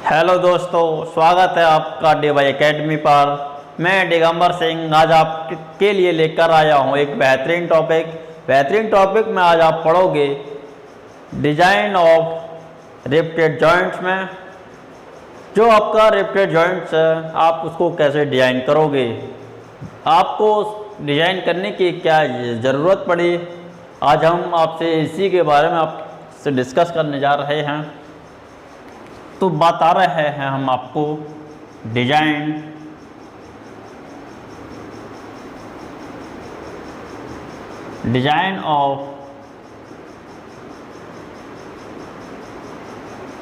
Hello दोस्तों, स्वागत है आपका DY एकेडमी पर। मैं दिगंबर सिंह आज आपके लिए लेकर आया हूं एक बेहतरीन टॉपिक में आज आप पढ़ोगे डिजाइन ऑफ रिवेटेड जॉइंट्स में। जो आपका रिवेटेड जॉइंट्स है आप उसको कैसे डिजाइन करोगे, आपको डिजाइन करने की क्या ज़रूरत पड़ी, आज हम आपसे इसी के बारे में आपसे डिस्कस करने जा रहे हैं। तो बता रहे हैं हम आपको design of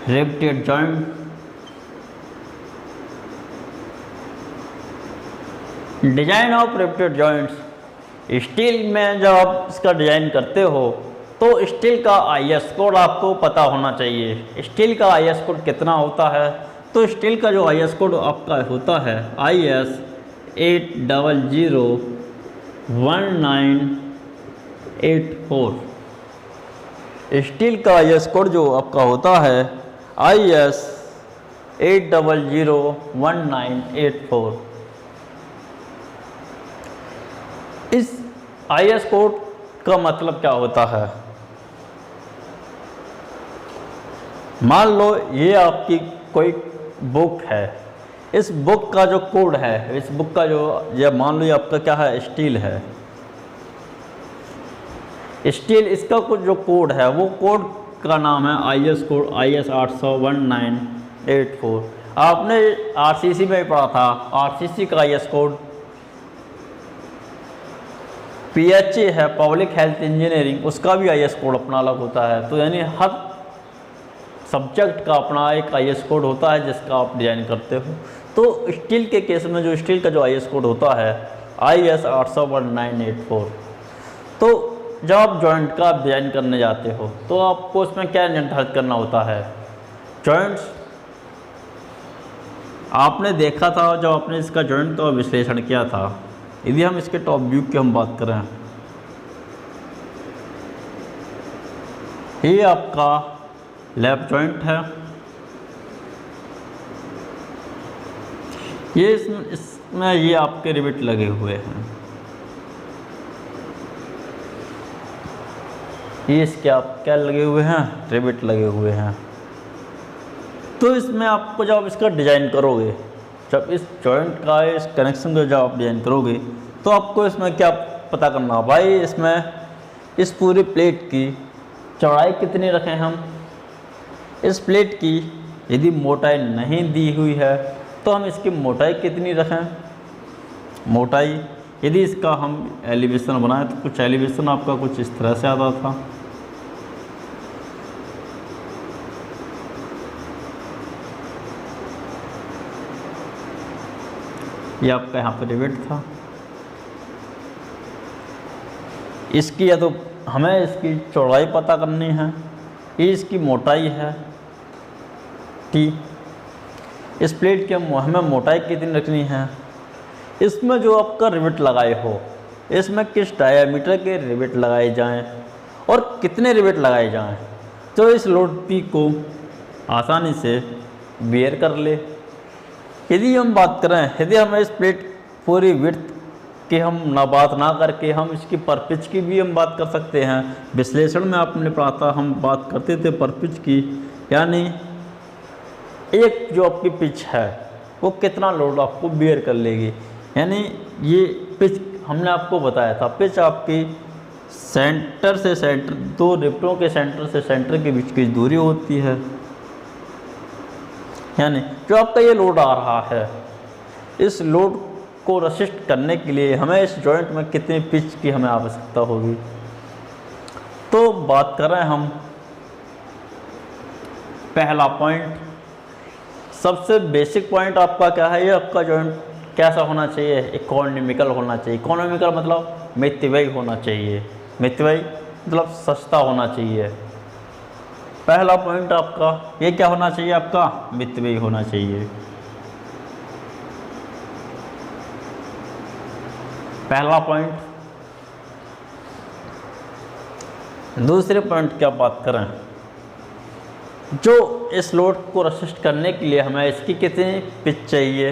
riveted joint. Design of riveted joints, steel में जब आप इसका डिजाइन करते हो तो स्टील का IS कोड आपको पता होना चाहिए। स्टील का IS कोड कितना होता है, तो स्टील का जो IS कोड आपका होता है IS 8001984। स्टील का IS कोड जो आपका होता है IS 8001984। इस IS कोड का मतलब क्या होता है, मान लो ये आपकी कोई बुक है, इस बुक का जो कोड है, इस बुक का जो ये मान लो ये आपका क्या है, स्टील है। स्टील इसका कुछ जो कोड है वो कोड का नाम है IS कोड IS 8001984। आपने RCC में पढ़ा था, RCC का IS कोड PHE है, पब्लिक हेल्थ इंजीनियरिंग, उसका भी IS कोड अपना अलग होता है। तो यानी हर सब्जेक्ट का अपना एक IS कोड होता है जिसका आप डिज़ाइन करते हो। तो स्टील के केस में जो स्टील का जो IS कोड होता है IS 8001984। तो जब आप जॉइंट का डिज़ाइन करने जाते हो तो आपको उसमें क्या निर्धारित करना होता है, जॉइंट्स आपने देखा था जब आपने इसका जॉइंट का विश्लेषण किया था। यदि हम इसके टॉप व्यू की हम बात करें, ये आपका लैप जॉइंट है, ये इसमें ये आपके रिवेट लगे हुए हैं, ये इसके आप क्या लगे हुए हैं, रिवेट लगे हुए हैं। तो इसमें आपको जब इसका डिज़ाइन करोगे, जब इस जॉइंट का इस कनेक्शन को जब आप डिज़ाइन करोगे तो आपको इसमें क्या पता करना है, भाई इसमें इस पूरी प्लेट की चौड़ाई कितनी रखें हम। इस प्लेट की यदि मोटाई नहीं दी हुई है तो हम इसकी मोटाई कितनी रखें। मोटाई यदि इसका हम एलिवेशन बनाएं तो कुछ एलिवेशन आपका कुछ इस तरह से आता था। ये आपका यहाँ पर रिवेट था। इसकी या तो हमें इसकी चौड़ाई पता करनी है, ये इसकी मोटाई है T। इस प्लेट की हमें मोटाई कितनी रखनी है। इसमें जो आपका रिवेट लगाए हो, इसमें किस डायामीटर के रिवेट लगाए जाएं और कितने रिवेट लगाए जाएं तो इस लोड P को आसानी से बेयर कर ले। यदि हम बात करें, यदि हमें इस प्लेट पूरी विड्थ की हम बात ना करके हम इसकी पर पिच की भी हम बात कर सकते हैं। विश्लेषण में आपने पढ़ा था, हम बात करते थे पर पिच की, यानी एक जो आपकी पिच है वो कितना लोड आपको बेयर कर लेगी। यानी ये पिच हमने आपको बताया था, पिच आपकी सेंटर से सेंटर, दो रिवेटों के सेंटर से सेंटर के बीच की दूरी होती है। यानी जो आपका ये लोड आ रहा है, इस लोड को रेसिस्ट करने के लिए हमें इस जॉइंट में कितनी पिच की हमें आवश्यकता होगी। तो बात कर रहे हैं हम पहला पॉइंट, सबसे बेसिक पॉइंट आपका क्या है, ये आपका जॉइंट कैसा होना चाहिए, इकोनॉमिकल होना चाहिए। इकोनॉमिकल मतलब मितव्ययी होना चाहिए, मितव्ययी मतलब सस्ता होना चाहिए। पहला पॉइंट आपका ये क्या होना चाहिए, आपका मितव्ययी होना चाहिए। पहला पॉइंट। दूसरे पॉइंट क्या बात करें, जो इस लोड को रेसिस्ट करने के लिए हमें इसकी कितनी पिच चाहिए,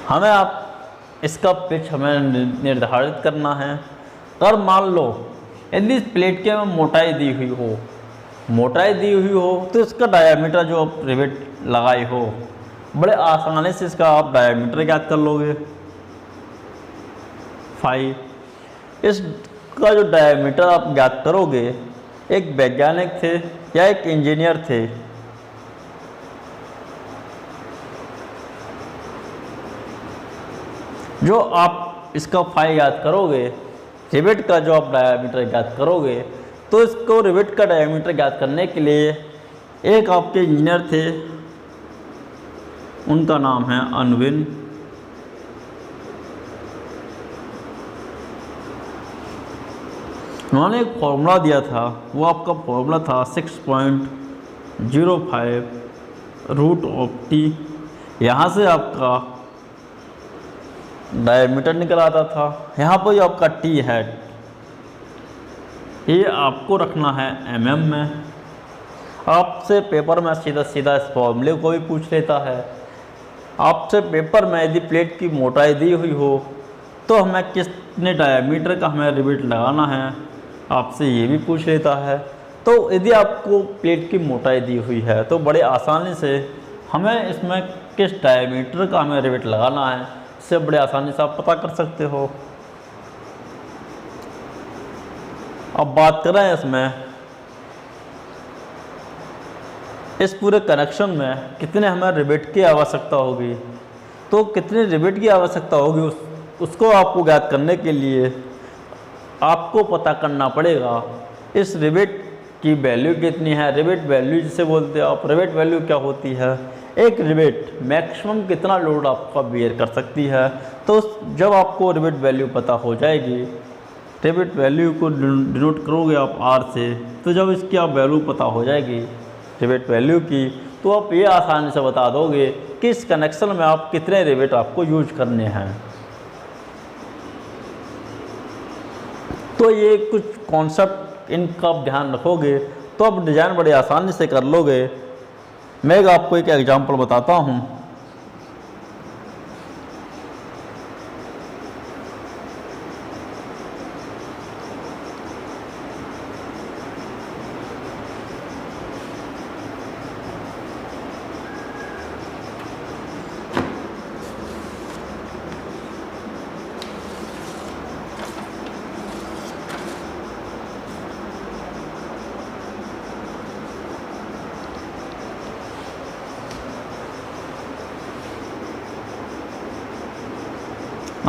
हमें आप इसका पिच हमें निर्धारित करना है। अगर मान लो यदि इस प्लेट की हमें मोटाई दी हुई हो तो इसका डायामीटर जो आप रिवेट लगाए हो, बड़े आसानी से इसका आप डायामीटर ज्ञात कर लोगे 5। इसका जो डायामीटर आप ज्ञात करोगे, एक वैज्ञानिक थे या एक इंजीनियर थे, जो आप इसका फाई ज्ञात करोगे, रिवेट का जो आप डायामीटर ज्ञात करोगे, तो इसको रिवेट का डायामीटर ज्ञात करने के लिए एक आपके इंजीनियर थे, उनका नाम है अनविन। उन्होंने एक फॉर्मूला दिया था, वो आपका फॉर्मूला था 6.05√T। यहाँ से आपका डायमीटर निकल आता था। यहाँ पर जो आपका T है, ये आपको रखना है mm में। आपसे पेपर में सीधा सीधा इस फॉर्मूले को भी पूछ लेता है। आपसे पेपर में यदि प्लेट की मोटाई दी हुई हो तो हमें कितने डायमीटर का हमें रिवेट लगाना है, आपसे ये भी पूछ लेता है। तो यदि आपको प्लेट की मोटाई दी हुई है तो बड़े आसानी से हमें इसमें किस डायमीटर का हमें रिवेट लगाना है, इससे बड़े आसानी से आप पता कर सकते हो। अब बात करें इसमें, इस पूरे कनेक्शन में कितने हमें रिवेट की आवश्यकता होगी, तो कितने रिवेट की आवश्यकता होगी उसको आपको ज्ञात करने के लिए आपको पता करना पड़ेगा इस रिवेट की वैल्यू कितनी है। रिवेट वैल्यू जिसे बोलते हैं आप, रिवेट वैल्यू क्या होती है, एक रिवेट मैक्सिमम कितना लोड आपका बियर कर सकती है। तो जब आपको रिवेट वैल्यू पता हो जाएगी, रिवेट वैल्यू को डिनोट करोगे आप R से, तो जब इसकी आप वैल्यू पता हो जाएगी रिवेट वैल्यू की, तो आप ये आसानी से बता दोगे कि इस कनेक्शन में आप कितने रिवेट आपको यूज करने हैं। तो ये कुछ कॉन्सेप्ट इनका आप ध्यान रखोगे तो आप डिज़ाइन बड़े आसानी से कर लोगे। मैं आपको एक एग्जांपल बताता हूँ।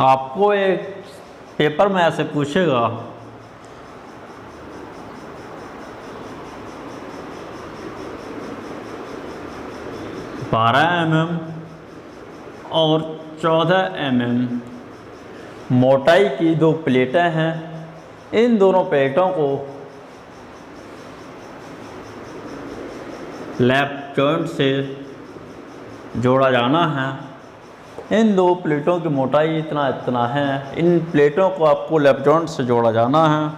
आपको एक पेपर में ऐसे पूछेगा, बारह mm और 14 mm मोटाई की दो प्लेटें हैं। इन दोनों प्लेटों को लैप जॉइंट से जोड़ा जाना है। इन दो प्लेटों की मोटाई इतना है। इन प्लेटों को आपको लैप जॉइंट से जोड़ा जाना है।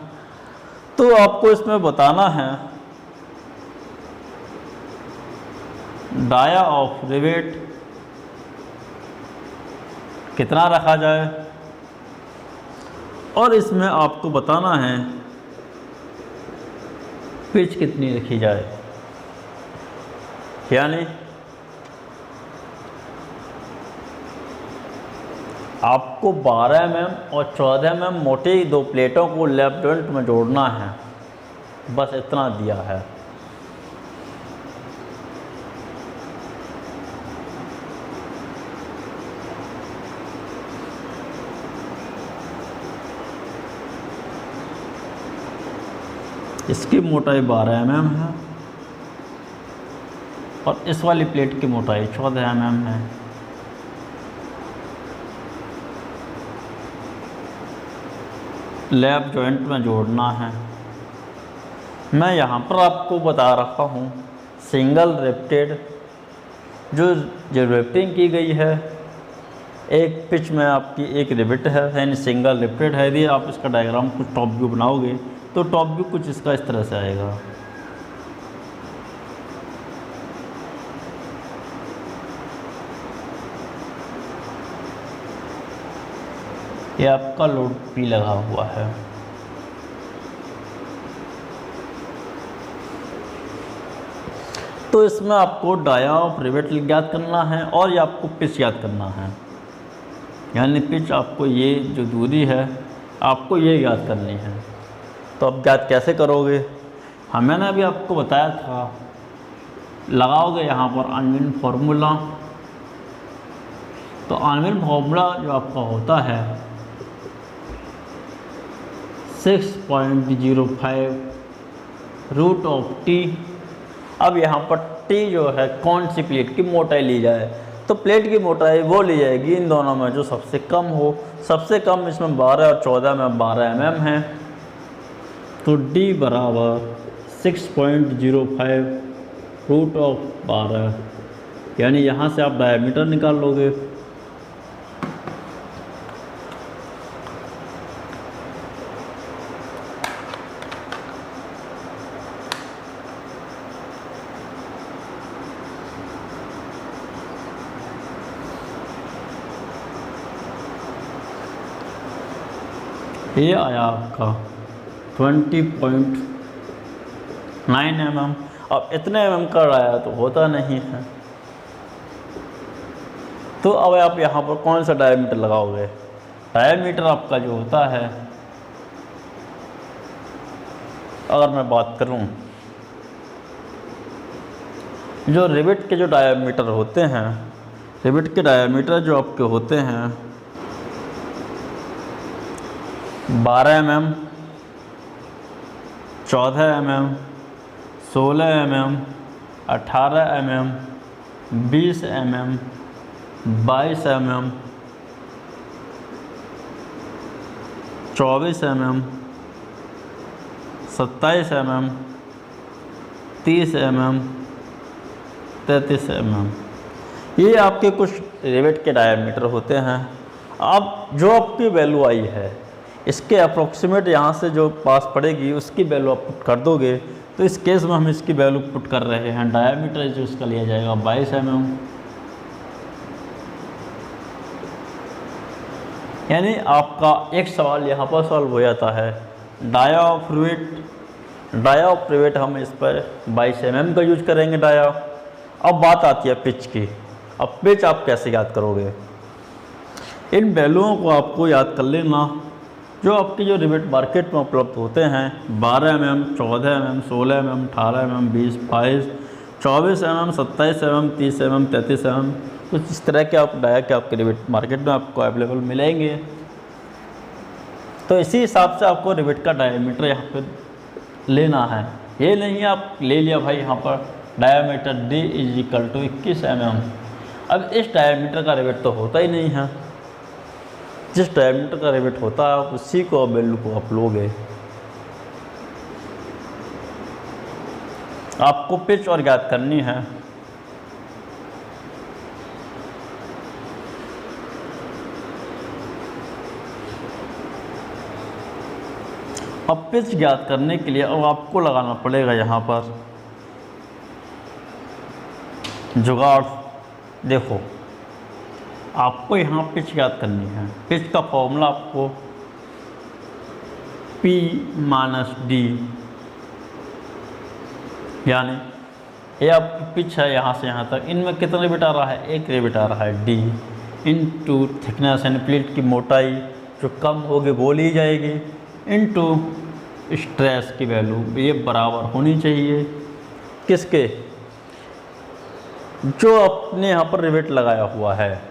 तो आपको इसमें बताना है डाया ऑफ रिवेट कितना रखा जाए, और इसमें आपको बताना है पिच कितनी रखी जाए। यानी आपको 12 mm और 14 mm मोटी दो प्लेटों को लैप जॉइंट में जोड़ना है, बस इतना दिया है। इसकी मोटाई 12 mm है और इस वाली प्लेट की मोटाई 14 mm है। लैप जॉइंट में जोड़ना है। मैं यहाँ पर आपको बता रहा हूँ सिंगल रिवेटेड जो रिवेटिंग की गई है, एक पिच में आपकी एक रिवेट है, यानी सिंगल रिवेटेड है। यदि आप इसका डायग्राम कुछ टॉप व्यू बनाओगे तो टॉप व्यू कुछ इसका इस तरह से आएगा। ये आपका लोड P लगा हुआ है। तो इसमें आपको डाया ऑफ रिवेट ज्ञात करना है और ये आपको पिच ज्ञात करना है, यानी पिच आपको ये जो दूरी है आपको ये ज्ञात करनी है। तो अब ज्ञात कैसे करोगे? मैंने अभी आपको बताया था, लगाओगे यहाँ पर अनविन फार्मूला। तो अनविन फार्मूला जो आपका होता है 6.05 रूट ऑफ टी। अब यहाँ पर टी जो है कौन सी प्लेट की मोटाई ली जाए, तो प्लेट की मोटाई वो ली जाएगी इन दोनों में जो सबसे कम हो। सबसे कम इसमें 12 और 14 में 12 mm है। तो D बराबर 6.05 रूट ऑफ 12, यानी यहाँ से आप डायमीटर निकाल लोगे। ये आया आपका 20.9 mm। अब इतने mm का आया तो होता नहीं है, तो अब आप यहाँ पर कौन सा डायमीटर लगाओगे? डायमीटर आपका जो होता है, अगर मैं बात करूँ जो रिवेट के जो डायमीटर होते हैं, रिवेट के डायमीटर जो आपके होते हैं 12 mm, 14 mm, 16 mm, 18 mm, 20 mm, 22 mm, 24 mm, 27 mm, 30 mm, 33 mm, ये आपके कुछ रिवेट के डायमीटर होते हैं। अब जो आपकी वैल्यू आई है इसके अप्रोक्सीमेट यहाँ से जो पास पड़ेगी उसकी वैल्यू आप पुट कर दोगे। तो इस केस में हम इसकी वैल्यू पुट कर रहे हैं, डायमीटर जो इसका लिया जाएगा 22 mm। यानी आपका एक सवाल यहाँ पर सॉल्व हो जाता है। डाया ऑफ रिवेट हम इस पर 22 mm का यूज करेंगे डाया। अब बात आती है पिच की। अब पिच आप कैसे याद करोगे? इन वैल्यूओं को आपको याद कर लेना जो आपकी जो रिवेट मार्केट में उपलब्ध होते हैं। 12 mm, 14 mm, 16 mm, 18 mm, 20, 22, 24 mm, 27 mm, 30 mm, 33 mm, कुछ इस तरह के आप डाया के आपके रिवेट मार्केट में आपको अवेलेबल मिलेंगे। तो इसी हिसाब से आपको रिवेट का डायमीटर यहाँ पे लेना है। ये नहीं आप ले लिया भाई यहाँ पर डायमीटर D = 21 mm। अब इस डायमीटर का रिवेट तो होता ही नहीं है। जिस डायमीटर का रिवेट होता है उसी को वैल्यू को आप लोगे। आपको पिच और ज्ञात करनी है। अब पिच ज्ञात करने के लिए अब आपको लगाना पड़ेगा यहाँ पर जुगाड़। देखो आपको यहाँ पिच याद करनी है। पिच का फॉर्मूला आपको P - D, यानी ये आपकी पिच है यहाँ से यहाँ तक। इनमें कितना रिवेट आ रहा है? एक रिवेट आ रहा है D इंटू थिकनेस, यानी प्लेट की मोटाई जो कम होगी वो ली जाएगी, इंटू स्ट्रेस की वैल्यू। ये बराबर होनी चाहिए किसके? जो अपने यहाँ पर रिवेट लगाया हुआ है।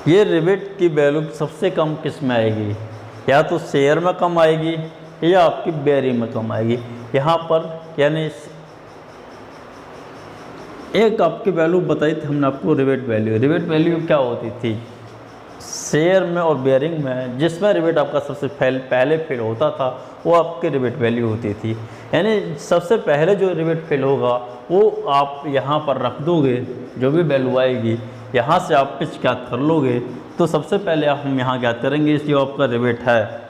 ये रिवेट की वैल्यू सबसे कम किस में आएगी? या तो शेयर में कम आएगी या आपकी बेयरिंग में कम आएगी। यहाँ पर यानी एक आपकी वैल्यू बताई थी हमने आपको रिवेट वैल्यू। रिवेट वैल्यू क्या होती थी? शेयर में और बेयरिंग में जिसमें रिवेट आपका सबसे पहले फेल होता था वो आपकी रिवेट वैल्यू होती थी। यानी सबसे पहले जो रिवेट फेल होगा वो आप यहाँ पर रख दोगे, जो भी वैल्यू आएगी यहाँ से आप पिच ज्ञात कर लोगे। तो सबसे पहले हम यहाँ ज्ञात करेंगे जो आपका रिवेट है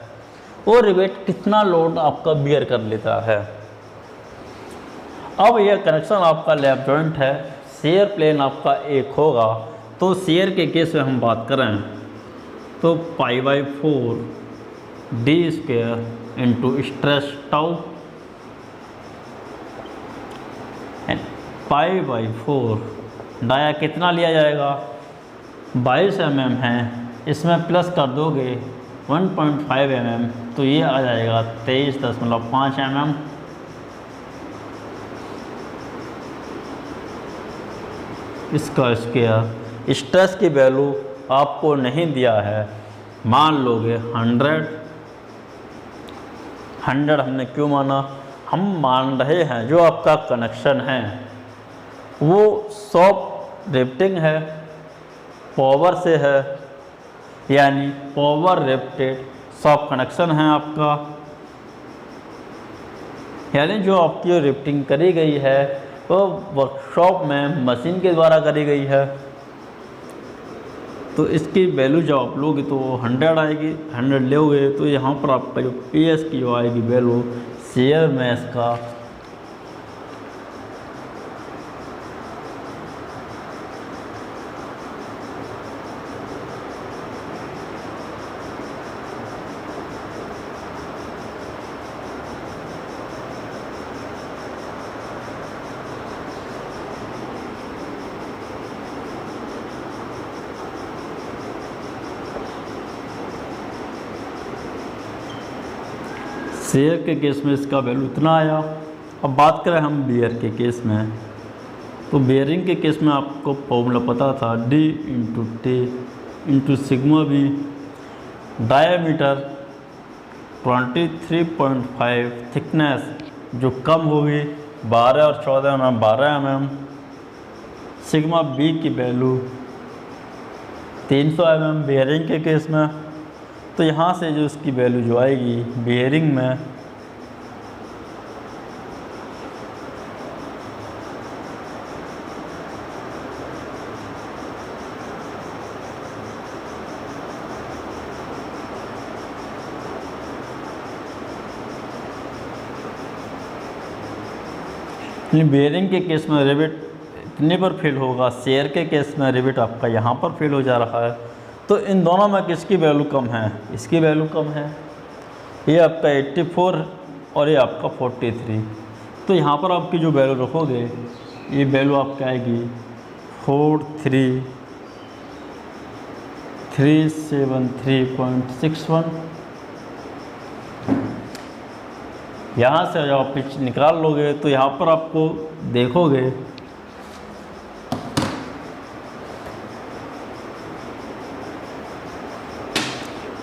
वो रिवेट कितना लोड आपका बियर कर लेता है। अब यह कनेक्शन आपका लैप जॉइंट है, शेयर प्लेन आपका एक होगा। तो शेयर के केस में हम बात करें तो π/4 d² into stress tau π/4 dia कितना लिया जाएगा 22 mm है, इसमें प्लस कर दोगे 1.5 mm तो ये आ जाएगा 23.5 mm। इसका स्क्वायर स्ट्रेस की वैल्यू आपको नहीं दिया है, मान लोगे 100 हमने क्यों माना, हम मान रहे हैं जो आपका कनेक्शन है वो सॉफ्ट रिवेटिंग है, पावर से है, यानी पावर रिवेटेड सॉफ्ट कनेक्शन है आपका, यानी जो आपकी रिवेटिंग करी गई है वो वर्कशॉप में मशीन के द्वारा करी गई है। तो इसकी वैल्यू जब आप लोगे तो 100 आएगी, 100 लोगे तो यहाँ पर आपका जो PS की जो आएगी वैल्यू शेयर में इसका शेयर के केस में इसका वैल्यू इतना आया। अब बात करें हम बियर के केस में, तो बेयरिंग के केस में आपको फॉर्मूला पता था D/T/σB, डायामीटर 23.5, थिकनेस जो कम होगी 12 और 14 mm 12 mm, सिग्मा बी की वैल्यू 300 mm बेयरिंग के केस में। तो यहाँ से जो इसकी वैल्यू जो आएगी बेयरिंग में बेयरिंग के केस में रिवेट इतने पर फेल होगा, शेयर के केस में रिवेट आपका यहाँ पर फेल हो जा रहा है। तो इन दोनों में किसकी वैल्यू कम है, इसकी वैल्यू कम है, ये आपका 84 और ये आपका 43। तो यहाँ पर आपकी जो वैल्यू रखोगे ये वैल्यू आपकी आएगी 43373.61। यहाँ से जब आप पिच निकाल लोगे तो यहाँ पर आपको देखोगे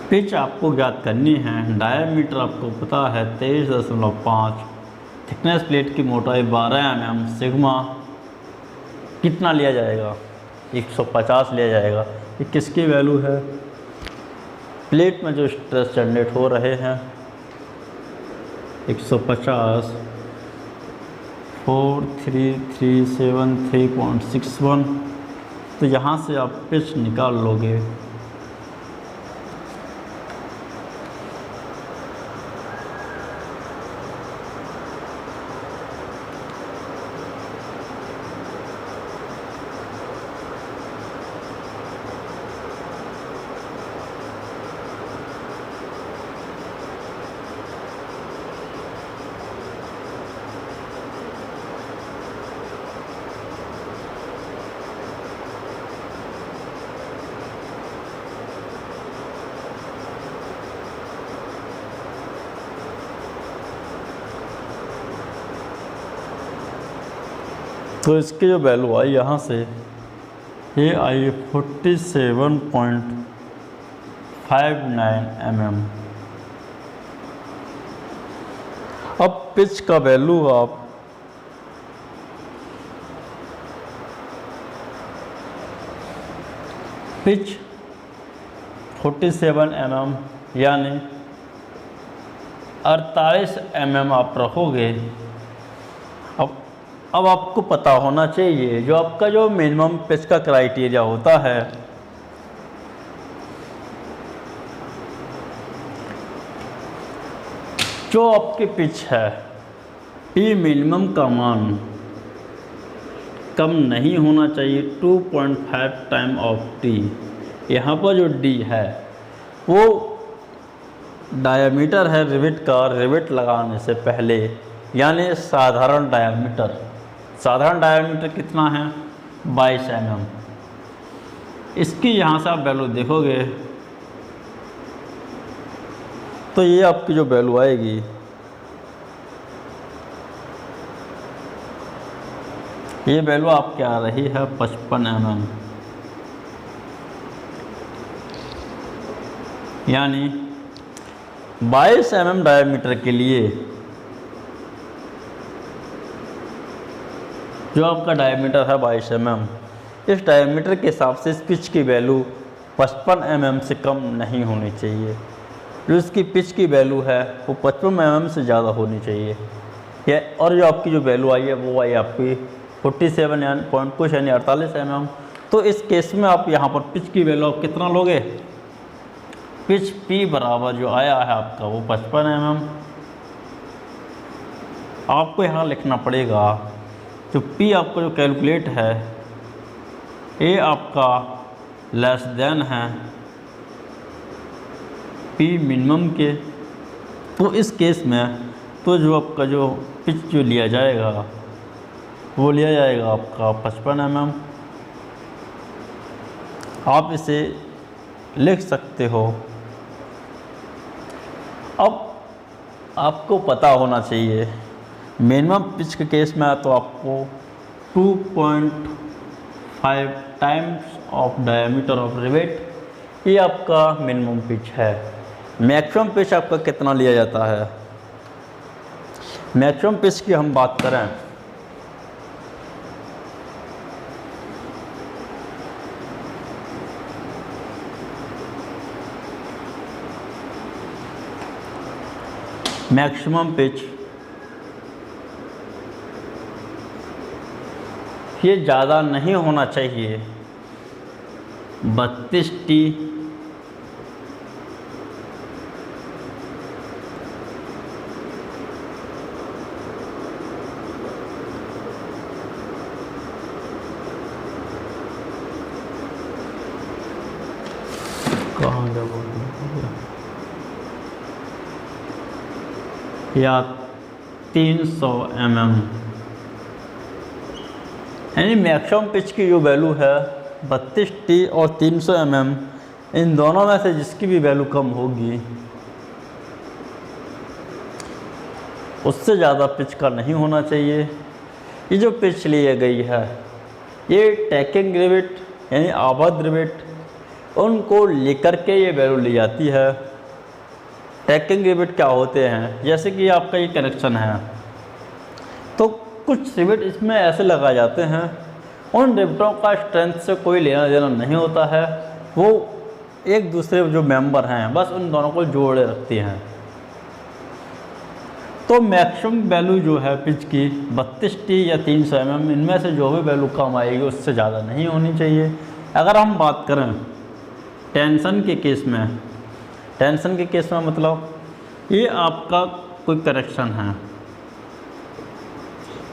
पिच आपको ज्ञात करनी है, डायमीटर आपको पता है 23.5, थिकनेस प्लेट की मोटाई 12 mm, सिग्मा कितना लिया जाएगा 150 लिया जाएगा। ये किसकी वैल्यू है, प्लेट में जो स्ट्रेस जनरेट हो रहे हैं 150 4373.61। तो यहाँ से आप पिच निकाल लोगे तो इसकी जो वैल्यू आई यहाँ से ये आई 47.59 mm। अब पिच का वैल्यू आप पिच 47 mm यानी 48 mm आप रखोगे। अब अब आपको पता होना चाहिए जो आपका जो मिनिमम पिच का क्राइटेरिया होता है, जो आपकी पिच है पी मिनिमम का मान कम नहीं होना चाहिए 2.5 टाइम ऑफ टी। यहाँ पर जो डी है वो डायमीटर है रिवेट का, रिवेट लगाने से पहले, यानी साधारण डायमीटर। साधारण डायमीटर कितना है? 22 mm। इसकी यहाँ से आप वैल्यू देखोगे तो ये आपकी जो वैल्यू आएगी ये वैल्यू आपकी आ रही है 55 mm, यानी 22 mm डायमीटर के लिए जो आपका डायमीटर है 22 mm, इस डायमीटर के हिसाब से इस पिच की वैल्यू 55 mm से कम नहीं होनी चाहिए। जो इसकी पिच की वैल्यू है वो 55 mm से ज़्यादा होनी चाहिए। और जो आपकी जो वैल्यू आई है वो आई आपकी 47 यानी पॉइंट कुछ यानी 48 mm। तो इस केस में आप यहाँ पर पिच की वैल्यू आप कितना लोगे? पिच पी बराबर जो आया है आपका वो 55 mm। आपको यहाँ लिखना पड़ेगा जो पी आपका जो कैलकुलेट है ये आपका लेस देन है पी मिनिमम के। तो इस केस में तो जो आपका जो पिच जो लिया जाएगा वो लिया जाएगा आपका 55 mm। आप इसे लिख सकते हो। अब आपको पता होना चाहिए मिनिमम पिच के केस में तो आपको 2.5 times of diameter of rivet ये आपका मिनिमम पिच है। मैक्सिमम पिच आपका कितना लिया जाता है? मैक्सिमम पिच की हम बात करें मैक्सिमम पिच ये ज़्यादा नहीं होना चाहिए 32 टी कहाँ या 300 mm, यानी मैक्सिमम पिच की जो वैल्यू है 32 टी और 300 mm, इन दोनों में से जिसकी भी वैल्यू कम होगी उससे ज़्यादा पिच का नहीं होना चाहिए। ये जो पिच ली गई है ये टैकिंग रिवेट यानी आबद्ध रिवेट उनको लेकर के ये वैल्यू ली जाती है। टैकिंग रिवेट क्या होते हैं? जैसे कि आपका ये कनेक्शन है तो कुछ रिवेट इसमें ऐसे लगाए जाते हैं, उन रिवेटों का स्ट्रेंथ से कोई लेना देना नहीं होता है, वो एक दूसरे जो मेंबर हैं बस उन दोनों को जोड़े रखती हैं। तो मैक्सिमम वैल्यू जो है पिच की 32 टी या 300 mm, इनमें से जो भी वैल्यू कम आएगी उससे ज़्यादा नहीं होनी चाहिए। अगर हम बात करें टेंशन के केस में, टेंशन के केस में मतलब ये आपका कोई कनेक्शन है,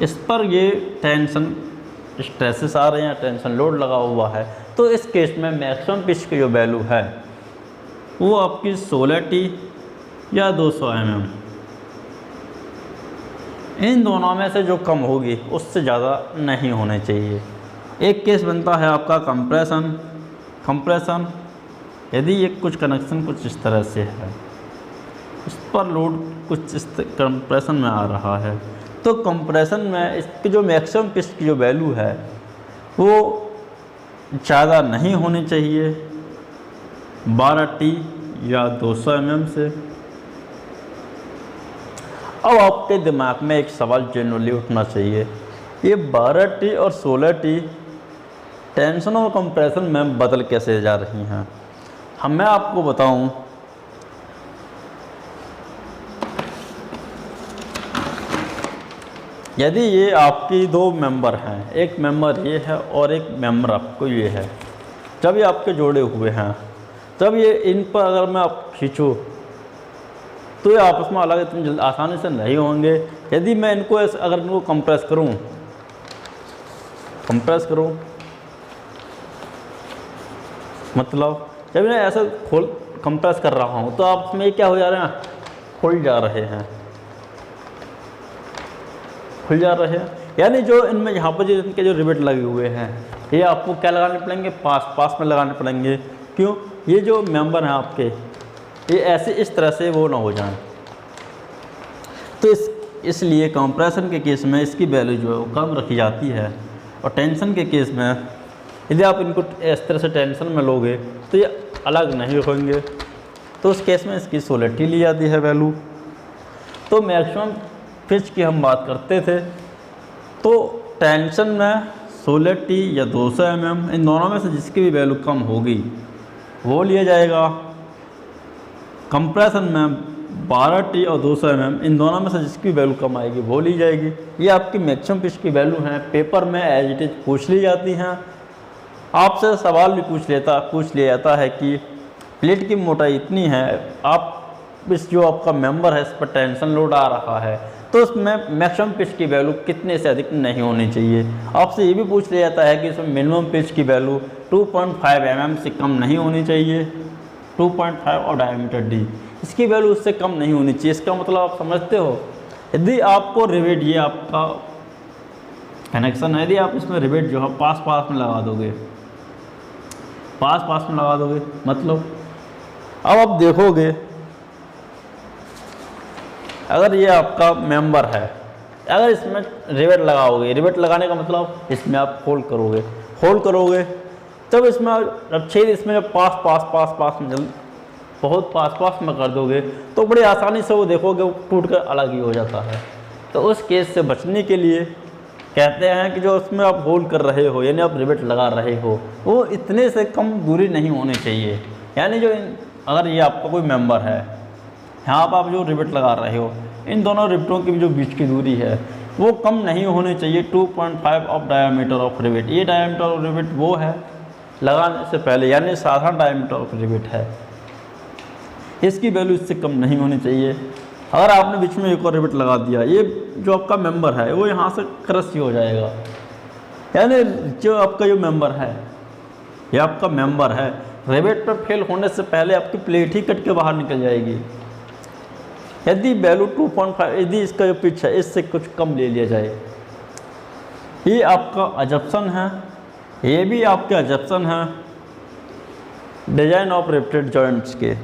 इस पर ये टेंशन स्ट्रेसेस आ रहे हैं, टेंशन लोड लगा हुआ है, तो इस केस में मैक्सिमम पिच की जो वैल्यू है वो आपकी 16 टी या 200 mm, इन दोनों में से जो कम होगी उससे ज़्यादा नहीं होने चाहिए। एक केस बनता है आपका कंप्रेशन। यदि ये कुछ कनेक्शन कुछ इस तरह से है, इस पर लोड कुछ इस कंप्रेशन में आ रहा है, तो कंप्रेशन में इसकी जो मैक्सिमम पिच की जो वैल्यू है वो ज़्यादा नहीं होनी चाहिए 12 टी या 200 mm से। अब आपके दिमाग में एक सवाल जनरली उठना चाहिए, ये 12 टी और 16 टी टेंशन और कंप्रेशन में बदल कैसे जा रही हैं? मैं आपको बताऊं, यदि ये आपकी दो मेंबर हैं, एक मेंबर ये है और एक मेंबर आपको ये है, जब ये आपके जोड़े हुए हैं, जब ये इन पर अगर मैं आप खींचूँ तो ये आपस में अलग इतनी जल्दी आसानी से नहीं होंगे। यदि मैं इनको अगर इनको कंप्रेस करूँ मतलब जब मैं ऐसे कंप्रेस कर रहा हूँ तो आपस में क्या हो जा रहे हैं, खुल जा रहे हैं। यानी जो इनमें यहाँ पर जो इनके जो रिवेट लगे हुए हैं ये आपको क्या लगाने पड़ेंगे, पास में लगाने पड़ेंगे। क्यों, ये जो मेंबर हैं आपके ये ऐसे इस तरह से वो ना हो जाएं। तो इसलिए कंप्रेशन के केस में इसकी वैल्यू जो है वो कम रखी जाती है, और टेंशन के केस में यदि आप इनको इस तरह से टेंशन में लोगे तो ये अलग नहीं होंगे, तो उस केस में इसकी सॉलिडिटी ली जाती है वैल्यू। तो मैक्सिमम पिच की हम बात करते थे, तो टेंशन में सॉलिडिटी या 200 mm इन दोनों में से जिसकी भी वैल्यू कम होगी वो लिया जाएगा। कंप्रेशन में 12T और 200 mm इन दोनों में से जिसकी वैल्यू कम आएगी वो ली जाएगी। ये आपकी मैक्सिमम पिच की वैल्यू हैं, पेपर में एज इट इज पूछ ली जाती हैं। आपसे सवाल भी पूछ लिया जाता है कि प्लेट की मोटाई इतनी है, आप इस जो आपका मेंबर है इस पर टेंशन लोड आ रहा है, तो उसमें मैक्सिमम पिच की वैल्यू कितने से अधिक नहीं होनी चाहिए। आपसे ये भी पूछ लिया जाता है कि इसमें मिनिमम पिच की वैल्यू 2.5 mm से कम नहीं होनी चाहिए, 2.5 और डायमीटर डी इसकी वैल्यू उससे कम नहीं होनी चाहिए। इसका मतलब आप समझते हो, यदि आपको रिवेट, ये आपका कनेक्शन है, यदि आप इसमें रिवेट जो है पास में लगा दोगे, पास में लगा दोगे, मतलब अब आप देखोगे अगर ये आपका मेंबर है, अगर इसमें रिवेट लगाओगे, रिवेट लगाने का मतलब इसमें आप होल्ड करोगे, तब इसमें जब छेद इसमें जब पास में जब बहुत पास में कर दोगे तो बड़ी आसानी से वो देखोगे वो टूट कर अलग ही हो जाता है। तो उस केस से बचने के लिए कहते हैं कि जो उसमें आप होल्ड कर रहे हो यानी आप रिवेट लगा रहे हो वो इतने से कम दूरी नहीं होनी चाहिए। यानी जो अगर ये आपका कोई मेंबर है, यहाँ पर आप जो रिवेट लगा रहे हो, इन दोनों रिवेटों की जो बीच की दूरी है वो कम नहीं होनी चाहिए 2.5 ऑफ डायमीटर ऑफ रिवेट। ये डायमीटर ऑफ रिवेट वो है लगाने से पहले, यानी साधारण डायमीटर ऑफ रिवेट है, इसकी वैल्यू इससे कम नहीं होनी चाहिए। अगर आपने बीच में एक और रिवेट लगा दिया, ये जो आपका मेंबर है वो यहाँ से क्रश ही हो जाएगा। यानी जो आपका जो मेंबर है, ये आपका मेंबर है, रिवेट पर फेल होने से पहले आपकी प्लेट ही कट के बाहर निकल जाएगी। यदि वैल्यू 2.5, यदि इसका जो पिच है इससे कुछ कम ले लिया जाए, ये आपका अजप्शन है, ये भी आपके अजप्शन है डिजाइन ऑफ रिवेटेड जॉइंट्स के।